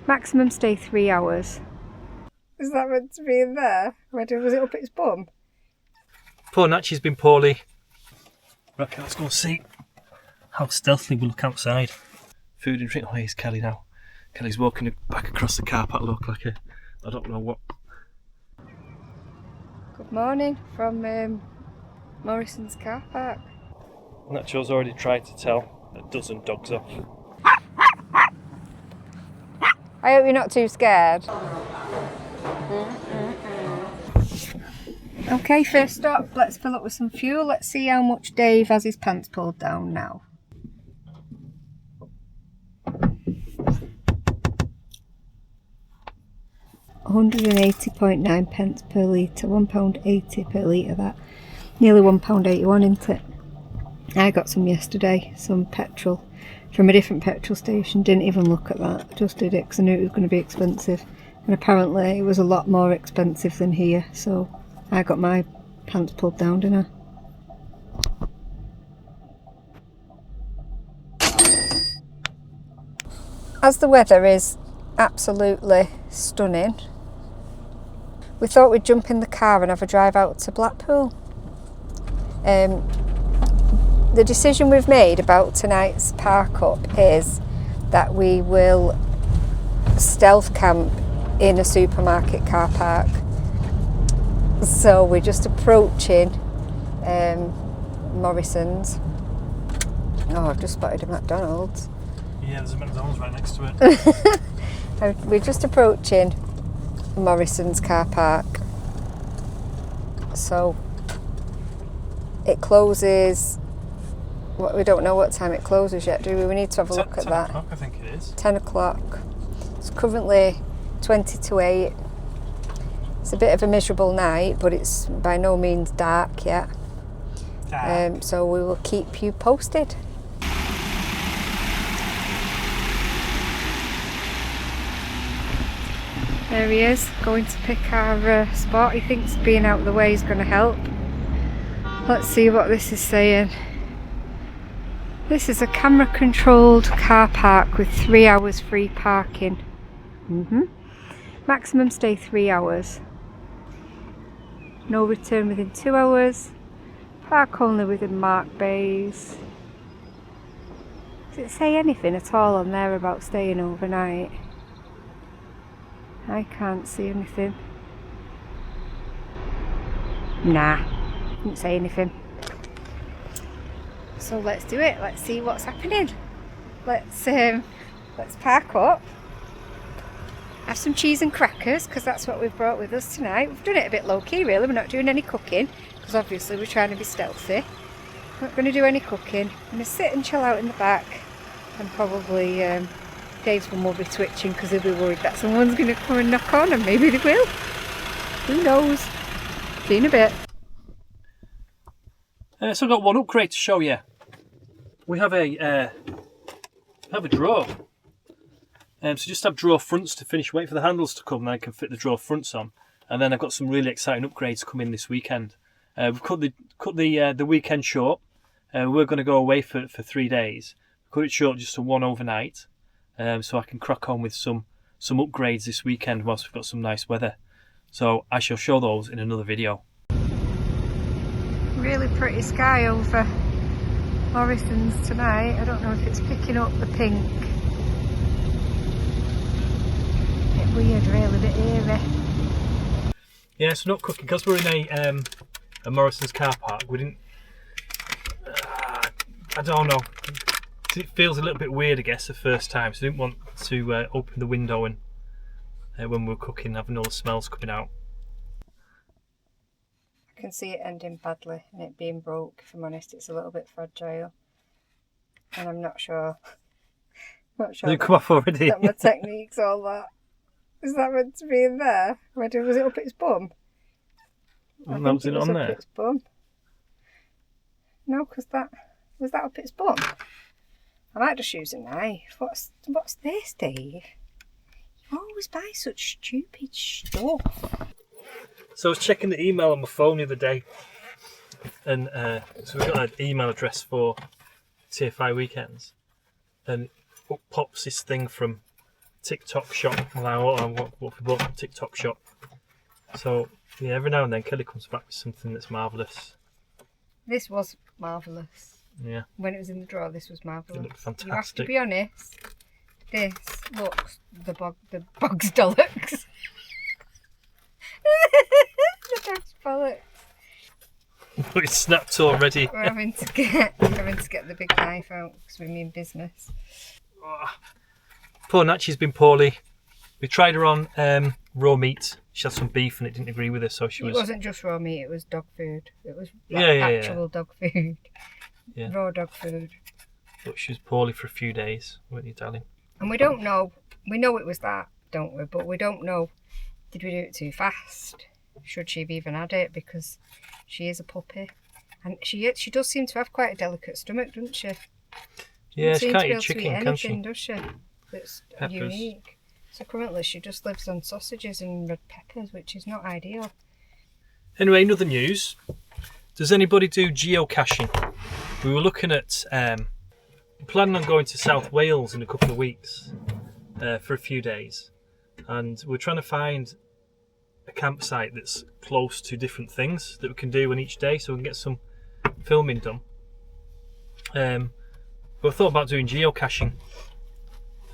Maximum stay 3 hours. Is that meant to be in there? Was it up its bum? Poor Nacho's been poorly. Right, let's go and see how stealthily we look outside. Food and drink. Oh, here's Kelly now. Kelly's walking back across the car park, look like I don't know what. Good morning from Morrisons car park. Nacho's already tried to tell a dozen dogs off. I hope you're not too scared. Okay, first stop, let's fill up with some fuel. Let's see how much Dave has his pants pulled down now. £180.9 per litre, £1.80 per litre, that. Nearly £1.81, isn't it? I got some yesterday, some petrol from a different petrol station. Didn't even look at that, just did it because I knew it was going to be expensive. And apparently it was a lot more expensive than here, so I got my pants pulled down, didn't I? As the weather is absolutely stunning, we thought we'd jump in the car and have a drive out to Blackpool. The decision we've made about tonight's park up is that we will stealth camp in a supermarket car park. So we're just approaching Morrisons. Oh, I've just spotted a McDonald's. Yeah, there's a McDonald's right next to it. We're just approaching Morrisons car park. So it closes. We don't know what time it closes yet, do we? We need to have a look at that. 10 o'clock, I think it is. 10 o'clock. It's currently 20 to 8. It's a bit of a miserable night, but it's by no means dark yet. So we will keep you posted. There he is, going to pick our spot. He thinks being out of the way is going to help. Let's see what this is saying. This is a camera controlled car park with 3 hours free parking. Maximum stay 3 hours. No return within 2 hours. Park only within marked bays. Does it say anything at all on there about staying overnight? I can't see anything. Nah, didn't say anything. So let's do it. Let's see what's happening. Let's park up. Have some cheese and crackers because that's what we've brought with us tonight. We've done it a bit low key really. We're not doing any cooking because obviously we're trying to be stealthy. Not going to do any cooking. I'm going to sit and chill out in the back, and probably Dave's one will be twitching because he'll be worried that someone's going to come and knock on, and maybe they will. Who knows? See you in a bit. So I've got one upgrade to show you. We have a drawer. So just have drawer fronts to finish, wait for the handles to come, and I can fit the drawer fronts on. And then I've got some really exciting upgrades coming this weekend. We've cut the weekend short. We're going to go away for 3 days. Cut it short just to one overnight, so I can crack on with some upgrades this weekend whilst we've got some nice weather. So I shall show those in another video. Really pretty sky over Morrisons tonight. I don't know if it's picking up the pink. Bit weird really, a bit eerie. Yeah, so not cooking, because we're in a Morrisons car park, we didn't, I don't know, it feels a little bit weird I guess the first time, so I didn't want to open the window and when we were cooking having all the smells coming out. I can see it ending badly and it being broke. If I'm honest, it's a little bit fragile, and I'm not sure. Did it come off already? That my technique's all that. Is that meant to be in there? Was it up its bum? No, was it on there? Up its bum. No, because was that up its bum. I might just use a knife. What's this, Dave? You always buy such stupid stuff. So I was checking the email on my phone the other day, and so we've got an email address for TFI weekends, and up pops this thing from TikTok shop. What we bought from TikTok shop. So yeah, every now and then Kelly comes back with something that's marvellous. This was marvellous. Yeah. When it was in the drawer, this was marvellous. It looked fantastic. You have to be honest. This looks the bog's dollocks. The bog's bollocks. But it's snapped already. We're having to get the big knife out because we mean business. Oh. Poor Nacho's been poorly. We tried her on raw meat. She had some beef and it didn't agree with her, so she was. It wasn't just raw meat; it was dog food. It was actual dog food. Yeah. Raw dog food. But she was poorly for a few days, weren't you, darling? And we don't know. We know it was that, don't we? But we don't know. Did we do it too fast? Should she have even had it? Because she is a puppy, and she does seem to have quite a delicate stomach, doesn't she? Yeah, she she can't eat chicken, anything, can she? Does she? That's Peppers. unique. So currently she just lives on sausages and red peppers, which is not ideal. Anyway, another news. Does anybody do geocaching? We were looking at planning on going to South Wales in a couple of weeks for a few days, and we're trying to find a campsite that's close to different things that we can do on each day, so we can get some filming done. But I thought about doing geocaching.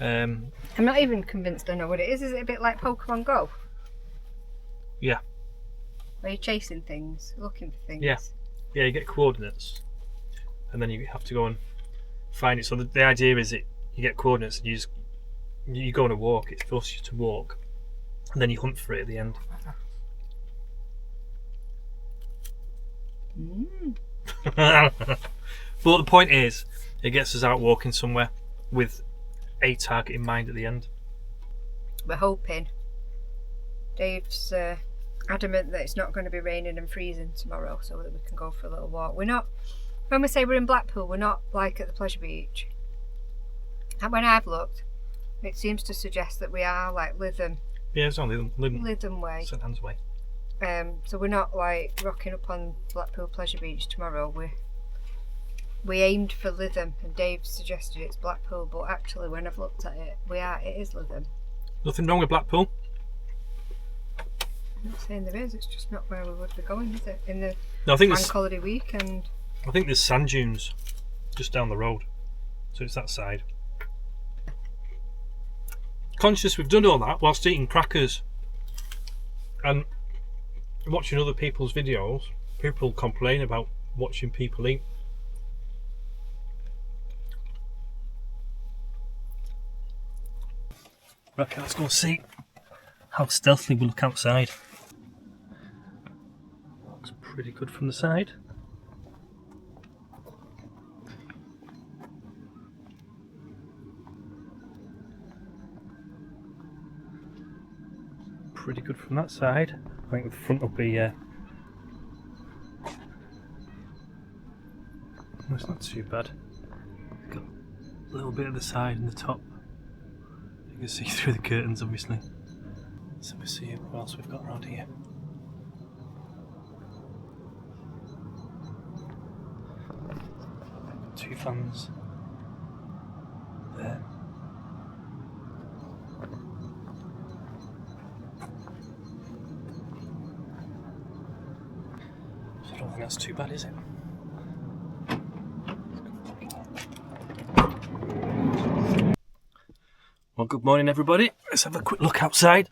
I'm not even convinced I know what it is. Is it a bit like Pokemon Go? Yeah. Where you're chasing things, looking for things? Yeah. Yeah, you get coordinates, and then you have to go and find it. So the idea is that you get coordinates and you go on a walk. It forces you to walk, and then you hunt for it at the end. But the point is, it gets us out walking somewhere with a target in mind at the end. We're hoping. Dave's adamant that it's not going to be raining and freezing tomorrow, so that we can go for a little walk. We're not, when we say we're in Blackpool, we're not like at the pleasure beach. And when I've looked, it seems to suggest that we are like Lytham. Yeah, it's only Lytham way. St Anne's way. So we're not like rocking up on Blackpool Pleasure Beach tomorrow. We aimed for Lytham, and Dave suggested it's Blackpool, but actually when I've looked at it, it is Lytham. Nothing wrong with Blackpool. I'm not saying there is, it's just not where we would be going, is it? In the No, I think bank holiday weekend. I think there's sand dunes just down the road, so it's that side. Conscious we've done all that whilst eating crackers and watching other people's videos. People complain about watching people eat. Right, okay, let's go and see how stealthily we look outside. Looks pretty good from the side. Pretty good from that side. I think the front will be it's not too bad. Got a little bit of the side and the top. You can see through the curtains, obviously. So we see what else we've got around here. Two fans there. I don't think that's too bad, is it? Well, good morning, everybody. Let's have a quick look outside.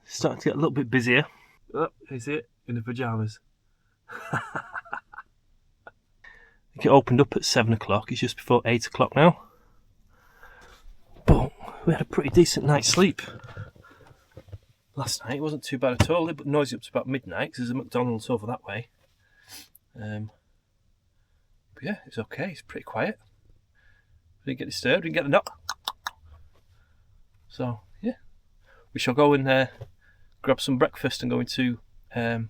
It's starting to get a little bit busier. Oh, is it? In the pyjamas. I think it opened up at 7 o'clock. It's just before 8 o'clock now. But we had a pretty decent night's sleep last night. It wasn't too bad at all. A little bit noisy up to about midnight because there's a McDonald's over that way. But yeah, it's okay. It's pretty quiet. We didn't get disturbed. We didn't get the knock. So yeah, we shall go and grab some breakfast and go into I don't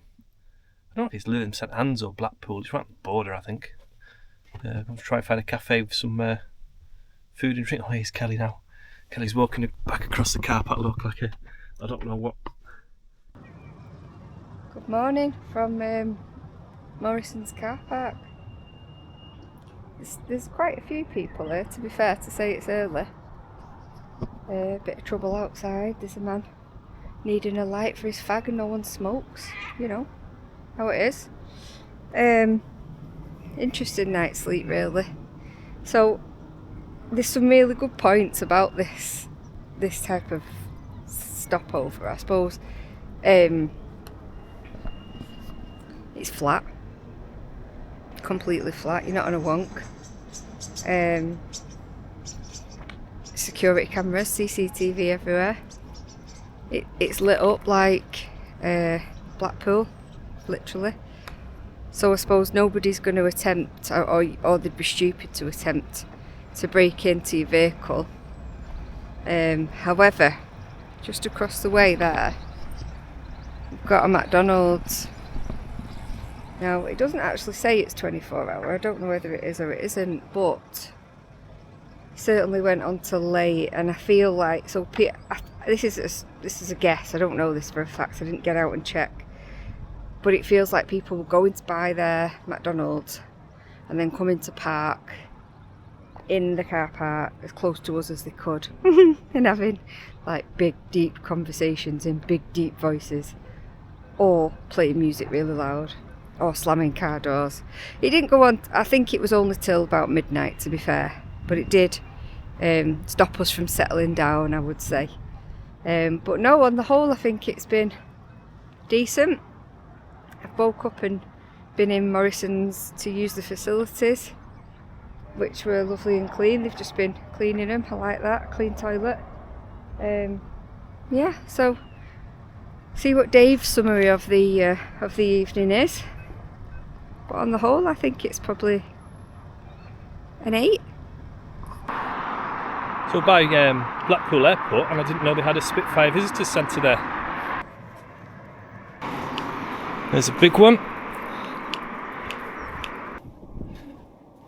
know if it's Lytham, St Anne's or Blackpool. It's right on the border, I think. I'll try and find a cafe with some food and drink. Oh, here's Kelly now. Kelly's walking back across the car park. Look like I don't know what. Good morning from Morrisons car park. There's quite a few people here, to be fair, to say it's early. A bit of trouble outside. There's a man needing a light for his fag and no one smokes. You know how it is. Interesting night's sleep, really. So there's some really good points about this type of stopover, I suppose. It's flat, completely flat. You're not on a wonk. Security cameras, CCTV everywhere. It's lit up like Blackpool, literally. So I suppose nobody's going to attempt, or they'd be stupid to attempt to break into your vehicle. However, just across the way there, we've got a McDonald's. Now, it doesn't actually say it's 24-hour. I don't know whether it is or it isn't, but it certainly went on to late, and I feel like this is a guess. I don't know this for a fact. I didn't get out and check, but it feels like people were going to buy their McDonald's and then coming to park in the car park as close to us as they could and having like big deep conversations in big deep voices, or playing music really loud, or slamming car doors. It didn't go on, I think it was only till about midnight, to be fair, but it did stop us from settling down, I would say. But no, on the whole, I think it's been decent. I've woke up and been in Morrisons to use the facilities, which were lovely and clean. They've just been cleaning them. I like that, clean toilet. Yeah, so see what Dave's summary of the evening is. But on the whole, I think it's probably an 8. So by Blackpool Airport, and I didn't know they had a Spitfire visitor centre there. There's a big one.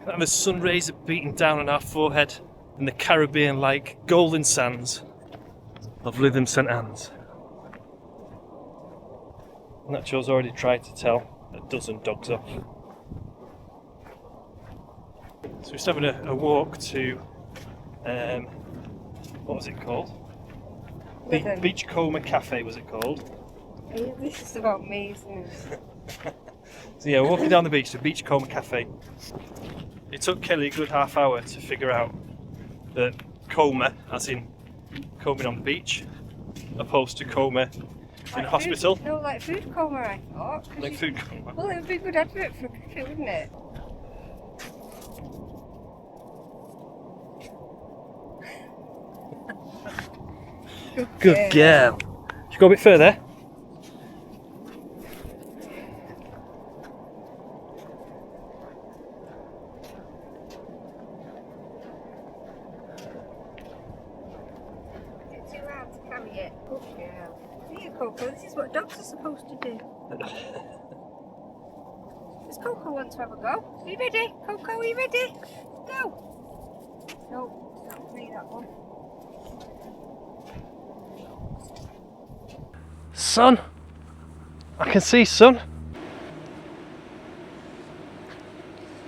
And the sun rays are beating down on our forehead in the Caribbean-like golden sands of Lytham St Anne's. Nacho's already tried to tell a dozen dogs off. So we're just having a walk to, what was it called? The Beachcomber Café, was it called? This is about me, isn't it? So yeah, walking down the beach to Beachcomber Café. It took Kelly a good half hour to figure out that coma, as in combing on the beach, opposed to coma in a hospital. No, like food coma, I thought. Like food coma. Well, it would be a good advert for a cafe, wouldn't it? Good girl. Should we go a bit further? It's too hard to carry it. Good girl. Here, Coco, this is what dogs are supposed to do. Does Coco want to have a go? Are you ready? Coco, are you ready? Go! No, it's not me, that one. Sun! I can see sun.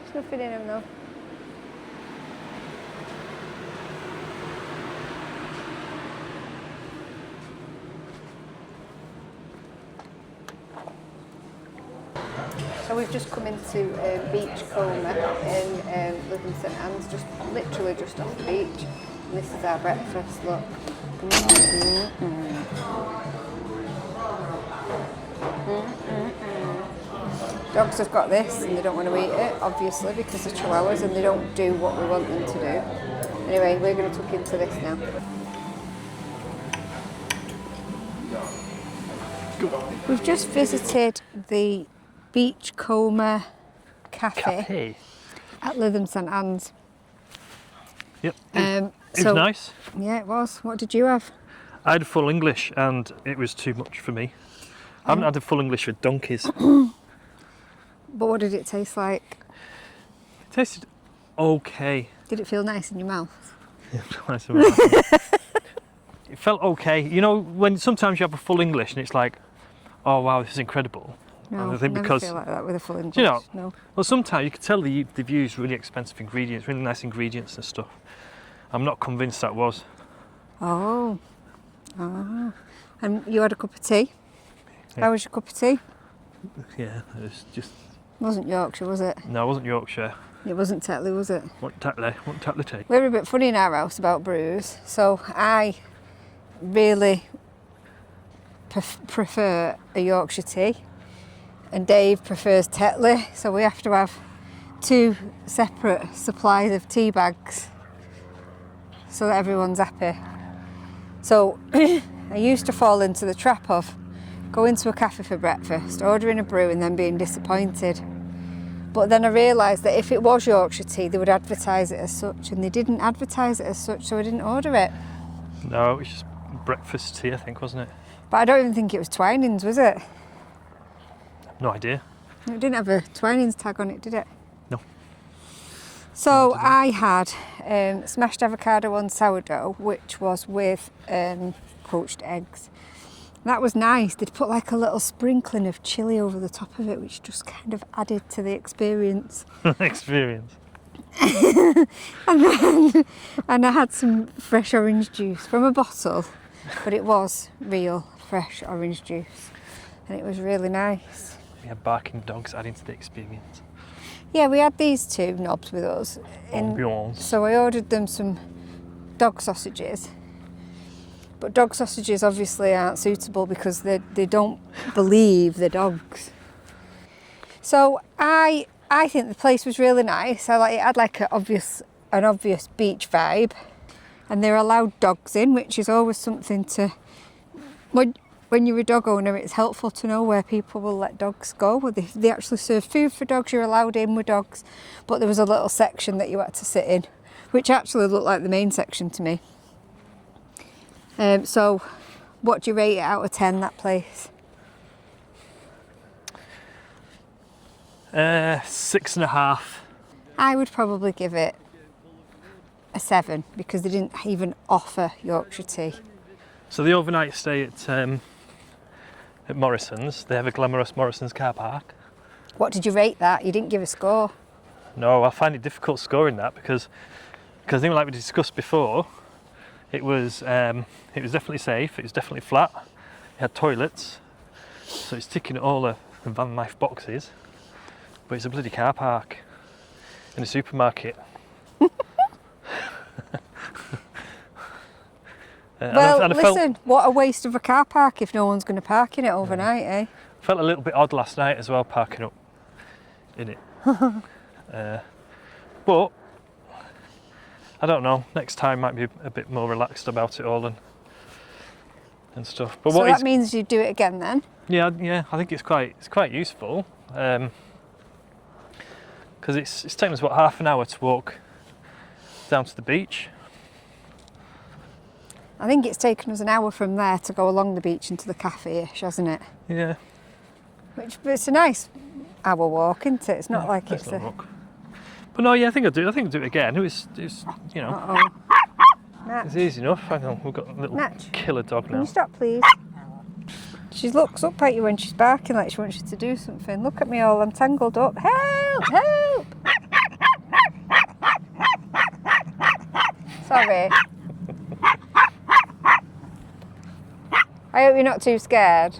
There's nothing in him though. So we've just come into Beachcomber in Lytham St Anne's, literally just off the beach. And this is our breakfast, look. Dogs have got this and they don't want to eat it, obviously, because they're chihuahuas and they don't do what we want them to do. Anyway, we're going to tuck into this now. We've just visited the Beachcomber Café at Lytham St Anne's. Yep. It was nice. Yeah, it was. What did you have? I had full English and it was too much for me. I haven't had a full English for donkeys. But what did it taste like? It tasted okay. Did it feel nice in your mouth? It felt okay. You know, when sometimes you have a full English and it's like, oh wow, this is incredible. No, I think never feel like that with a full English. You know, no. Well, sometimes you can tell they've used really expensive ingredients, really nice ingredients and stuff. I'm not convinced that was. Oh. Oh. And you had a cup of tea? Yeah. How was your cup of tea? Yeah, it was just... Wasn't Yorkshire, was it? No, it wasn't Yorkshire. It wasn't Tetley, was it? What Tetley tea? We're a bit funny in our house about brews, so I really prefer a Yorkshire tea, and Dave prefers Tetley, so we have to have 2 separate supplies of tea bags so that everyone's happy. So I used to fall into the trap of going to a cafe for breakfast, ordering a brew and then being disappointed. But then I realised that if it was Yorkshire tea, they would advertise it as such, and they didn't advertise it as such, so I didn't order it. No, it was just breakfast tea, I think, wasn't it? But I don't even think it was Twinings, was it? No idea. It didn't have a Twinings tag on it, did it? No. So I had smashed avocado on sourdough, which was with poached eggs. That was nice. They'd put like a little sprinkling of chilli over the top of it, which just kind of added to the experience. Experience. and I had some fresh orange juice from a bottle, but it was real fresh orange juice, and it was really nice. We had barking dogs adding to the experience. Yeah, we had these 2 knobs with us. Ambiance. So I ordered them some dog sausages. But dog sausages obviously aren't suitable because they don't believe the dogs. So I think the place was really nice. It had like an obvious beach vibe, and they're allowed dogs in, which is always something to. When you're a dog owner, it's helpful to know where people will let dogs go. They actually serve food for dogs. You're allowed in with dogs, but there was a little section that you had to sit in, which actually looked like the main section to me. So what do you rate it out of 10, that place? 6.5. I would probably give it a 7 because they didn't even offer Yorkshire tea. So the overnight stay at Morrisons, they have a glamorous Morrisons car park. What did you rate that? You didn't give a score. No, I find it difficult scoring that because I think, like we discussed before, it was definitely safe. It was definitely flat. It had toilets, so it's ticking all the van life boxes. But it's a bloody car park in a supermarket. Listen, what a waste of a car park if no one's going to park in it overnight, eh? I felt a little bit odd last night as well, parking up in it. But I don't know. Next time might be a bit more relaxed about it all and stuff. But so that means you do it again then? Yeah. I think it's quite useful because it's taken us about half an hour to walk down to the beach. I think it's taken us an hour from there to go along the beach into the cafe-ish, hasn't it? Yeah. But it's a nice hour walk, isn't it? It's not like it's a walk. But no, yeah, I think I'll do it again. It was you know. Uh-oh. It's easy enough. I know we've got a little killer dog now. Can you stop, please? She looks up at you when she's barking like she wants you to do something. Look at me all, I'm tangled up. Help! Help! Sorry. I hope you're not too scared.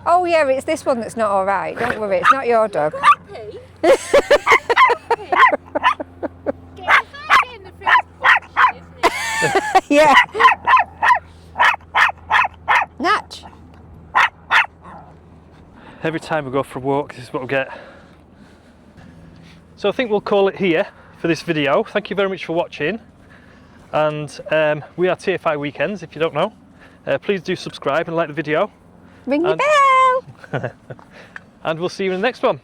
Oh yeah, it's this one that's not alright. Don't worry, it's not your dog. Yeah. Natch. Every time we go for a walk, this is what we get. So I think we'll call it here for this video. Thank you very much for watching. And we are TFI Weekends, if you don't know. Please do subscribe and like the video. Ring your bell. And we'll see you in the next one.